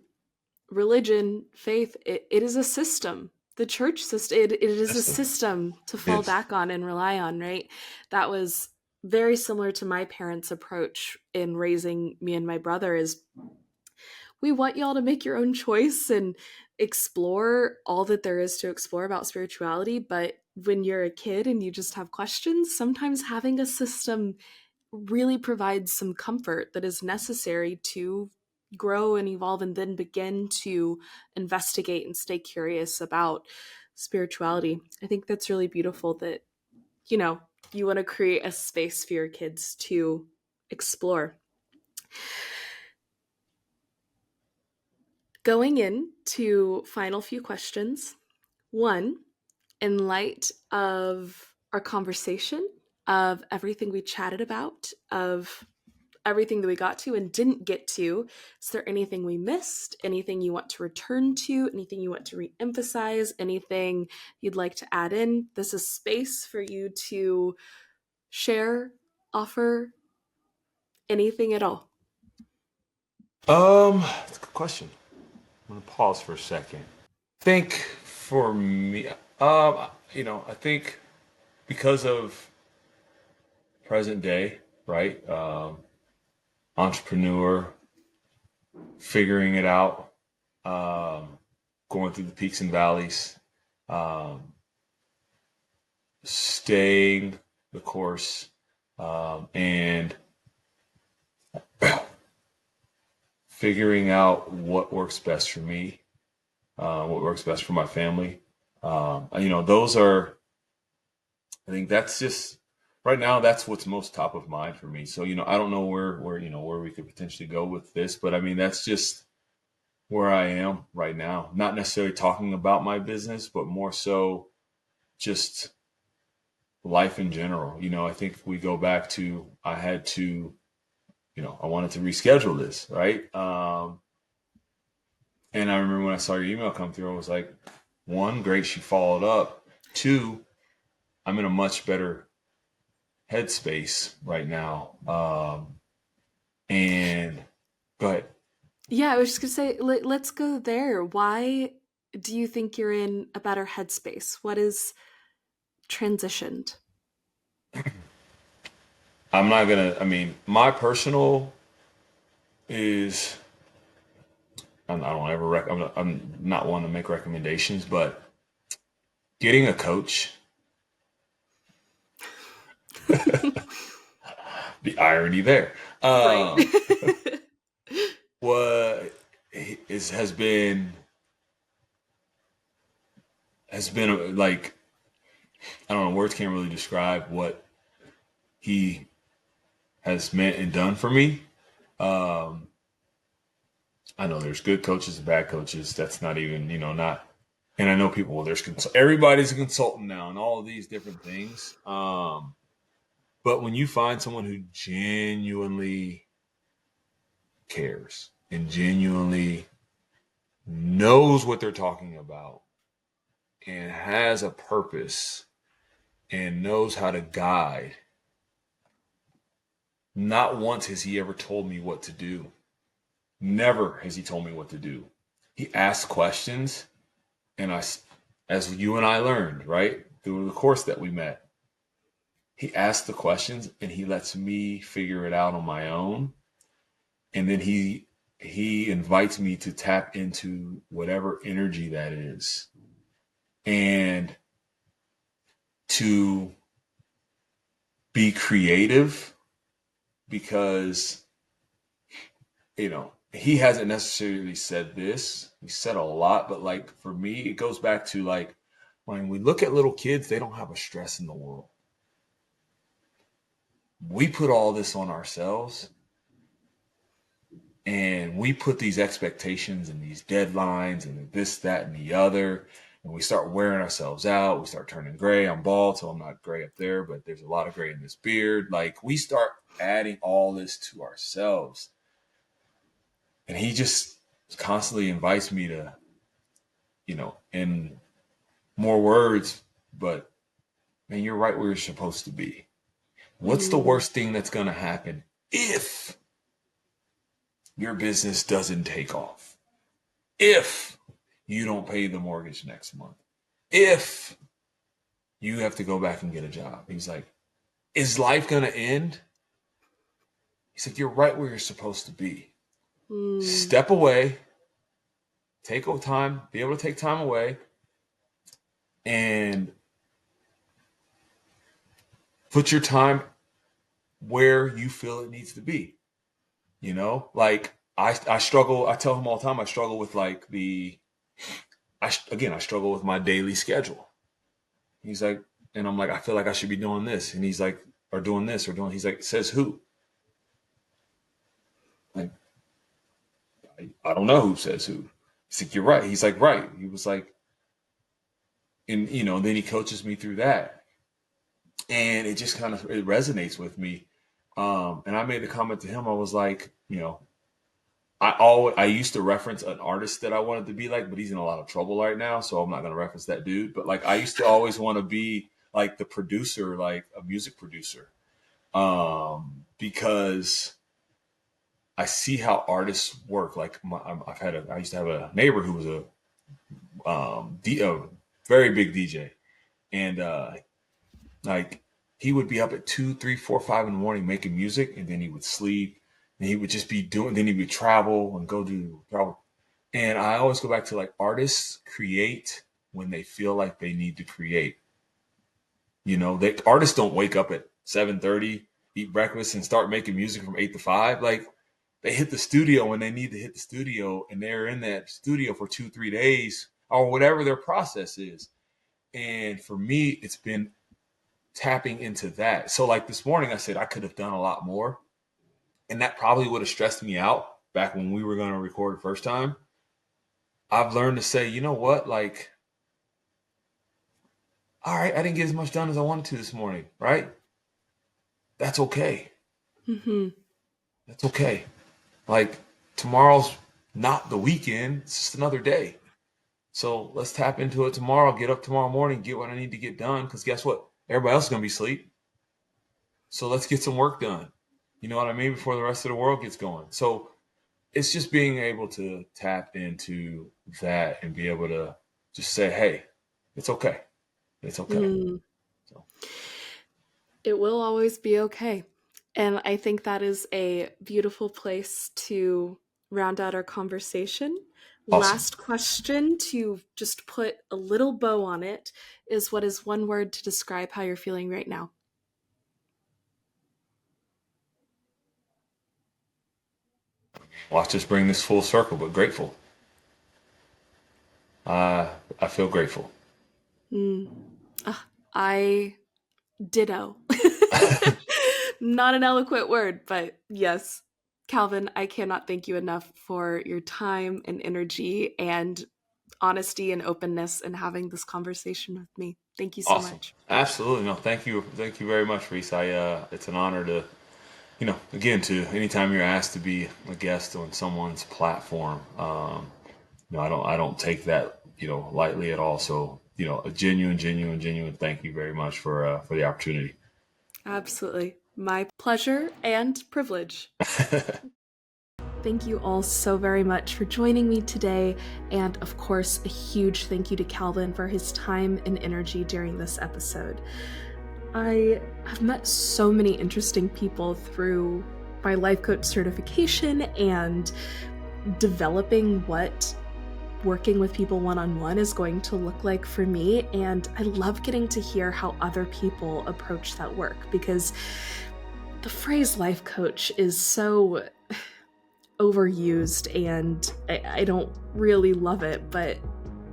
religion, faith, it is a system. The church system, it is a system to fall Yes. back on and rely on, right? That was very similar to my parents' approach in raising me and my brother is we want y'all to make your own choice and explore all that there is to explore about spirituality. But when you're a kid and you just have questions, sometimes having a system really provides some comfort that is necessary to grow and evolve and then begin to investigate and stay curious about spirituality. I think that's really beautiful that, you want to create a space for your kids to explore. Going into final few questions. One, in light of our conversation, of everything we chatted about, of everything that we got to and didn't get to, is there anything we missed? Anything you want to return to? Anything you want to reemphasize? Anything you'd like to add in? This is space for you to share, offer, anything at all. That's a good question. I'm going to pause for a second. I think for me, I think because of present day, right? Entrepreneur, figuring it out, going through the peaks and valleys, um, staying the course, and figuring out what works best for me, what works best for my family. Those are, I think that's just right now, that's what's most top of mind for me. So, I don't know where we could potentially go with this, but I mean, that's just where I am right now. Not necessarily talking about my business, but more so just life in general. I think if we go back to, I had to, I wanted to reschedule this, right? And I remember when I saw your email come through, I was like, one, great, she followed up. Two, I'm in a much better headspace right now. And go ahead. Yeah, I was just going to say, let's go there. Why do you think you're in a better headspace? What is transitioned? My personal is, I don't ever, I'm not one to make recommendations, but getting a coach, the irony there, Right. what has been like, I don't know, words can't really describe what he has meant and done for me. Um, I know there's good coaches and bad coaches. That's not even, not, and I know people, well, everybody's a consultant now and all of these different things. But when you find someone who genuinely cares and genuinely knows what they're talking about and has a purpose and knows how to guide, not once has he ever told me what to do. Never has he told me what to do. He asks questions And as you and I learned, right, through the course that we met, he asks the questions and he lets me figure it out on my own. And then he invites me to tap into whatever energy that is and to be creative, because he hasn't necessarily said this. He said a lot, but like for me, it goes back to like when we look at little kids, they don't have a stress in the world. We put all this on ourselves, and we put these expectations and these deadlines and this, that, and the other, and we start wearing ourselves out. We start turning gray. I'm bald, so I'm not gray up there, but there's a lot of gray in this beard. Like we start adding all this to ourselves. And he just constantly invites me to, in more words, but man, you're right where you're supposed to be. What's the worst thing that's going to happen if your business doesn't take off? If you don't pay the mortgage next month? If you have to go back and get a job? He's like, is life going to end? He's like, you're right where you're supposed to be. Step away, take time, be able to take time away, and put your time where you feel it needs to be. Like I struggle. I tell him all the time, I struggle with like I struggle with my daily schedule. He's like, and I'm like, I feel like I should be doing this. And he's like, or doing this or doing, he's like, says who? Like, I don't know who says who. He's like, you're right. He's like, right. He was like, and then he coaches me through that. And it just kind of, it resonates with me. And I made the comment to him. I was like, I used to reference an artist that I wanted to be like, but he's in a lot of trouble right now, so I'm not going to reference that dude. But like, I used to always want to be like the producer, like a music producer, because I see how artists work. Like, I used to have a neighbor who was a very big DJ, and like he would be up at 2, 3, 4, 5 in the morning making music, and then he would sleep. And he would just be doing, then he would travel and go do travel. And I always go back to like artists create when they feel like they need to create. Artists don't wake up at 7:30, eat breakfast, and start making music from 8 to 5. Like they hit the studio when they need to hit the studio, and they're in that studio for 2, 3 days or whatever their process is. And for me, it's been tapping into that. So like this morning, I said I could have done a lot more. And that probably would have stressed me out back when we were going to record the first time. I've learned to say, you know what? Like, all right, I didn't get as much done as I wanted to this morning, right? That's okay. That's okay. Like, tomorrow's not the weekend. It's just another day. So let's tap into it tomorrow, get up tomorrow morning, get what I need to get done. Because guess what? Everybody else is going to be asleep. So let's get some work done. You know what I mean? Before the rest of the world gets going. So it's just being able to tap into that and be able to just say, hey, it's okay. It's okay. So. It will always be okay. And I think that is a beautiful place to round out our conversation. Awesome. Last question to just put a little bow on it is, what is one word to describe how you're feeling right now? Watch us bring this full circle, but grateful. I feel grateful. I ditto. Not an eloquent word, but yes. Calvin, I cannot thank you enough for your time and energy and honesty and openness in having this conversation with me. Thank you so Awesome. much. Absolutely. No, thank you. Thank you very much, Reese. It's an honor to, again, to anytime you're asked to be a guest on someone's platform, I don't take that, lightly at all. So, a genuine thank you very much for the opportunity. Absolutely. My pleasure and privilege. Thank you all so very much for joining me today. And of course, a huge thank you to Calvin for his time and energy during this episode. I have met so many interesting people through my life coach certification and developing what working with people one-on-one is going to look like for me. And I love getting to hear how other people approach that work, because the phrase life coach is so overused and I don't really love it, but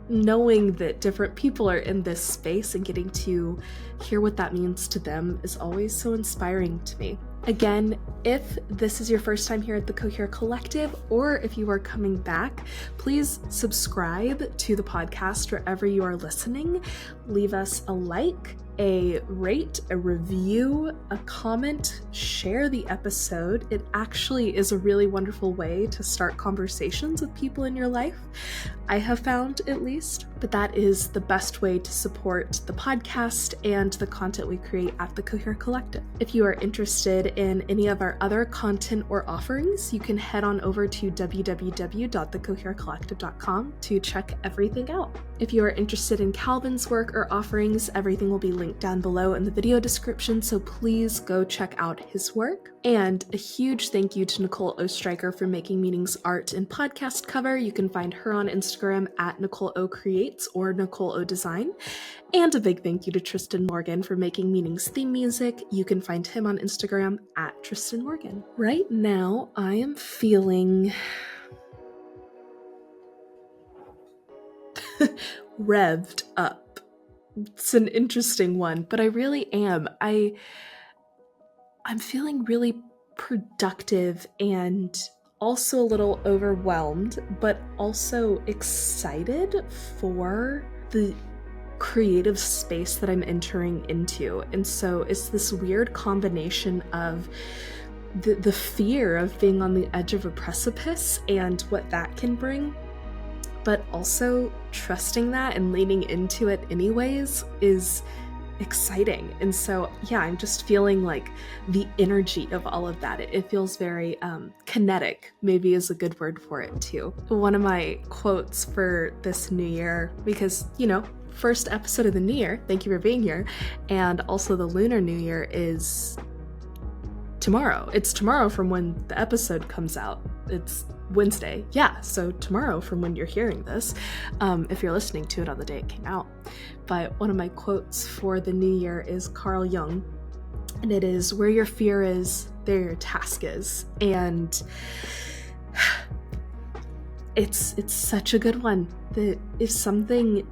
knowing that different people are in this space and getting to hear what that means to them is always so inspiring to me. Again, if this is your first time here at the Cohere Collective, or if you are coming back, please subscribe to the podcast wherever you are listening. Leave us a like, a rate, a review, a comment, share the episode. It actually is a really wonderful way to start conversations with people in your life, I have found at least, but that is the best way to support the podcast and the content we create at the Cohere Collective. If you are interested in any of our other content or offerings, you can head on over to www.thecoherecollective.com to check everything out. If you are interested in Calvin's work or offerings, everything will be linked down below in the video description, so please go check out his work. And a huge thank you to Nicole Oesterreicher for making Meaning's art and podcast cover. You can find her on Instagram at Nicole O Creates or Nicole O Design. And a big thank you to Tristan Morgan for making Meaning's theme music. You can find him on Instagram at Tristan Morgan. Right now, I am feeling revved up. It's an interesting one, but I really am. I'm feeling really productive and also a little overwhelmed, but also excited for the creative space that I'm entering into. And so it's this weird combination of the fear of being on the edge of a precipice and what that can bring, but also trusting that and leaning into it anyways is exciting. And so, yeah, I'm just feeling like the energy of all of that. It feels very kinetic, maybe is a good word for it too. One of my quotes for this new year, because, first episode of the new year, thank you for being here, and also the Lunar New Year is tomorrow. It's tomorrow from when the episode comes out. It's Wednesday. Yeah, so tomorrow from when you're hearing this, if you're listening to it on the day it came out. But one of my quotes for the new year is Carl Jung, and it is, "Where your fear is, there your task is." And it's such a good one, that if something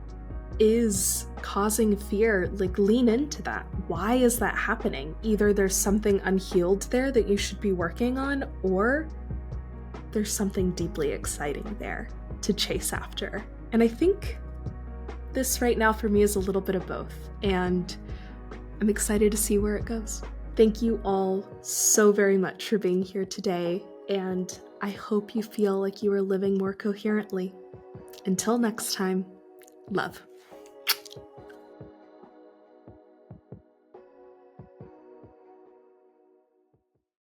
is causing fear, lean into that. Why is that happening? Either there's something unhealed there that you should be working on, or there's something deeply exciting there to chase after. And I think this right now for me is a little bit of both, and I'm excited to see where it goes. Thank you all so very much for being here today, and I hope you feel like you are living more coherently. Until next time, love.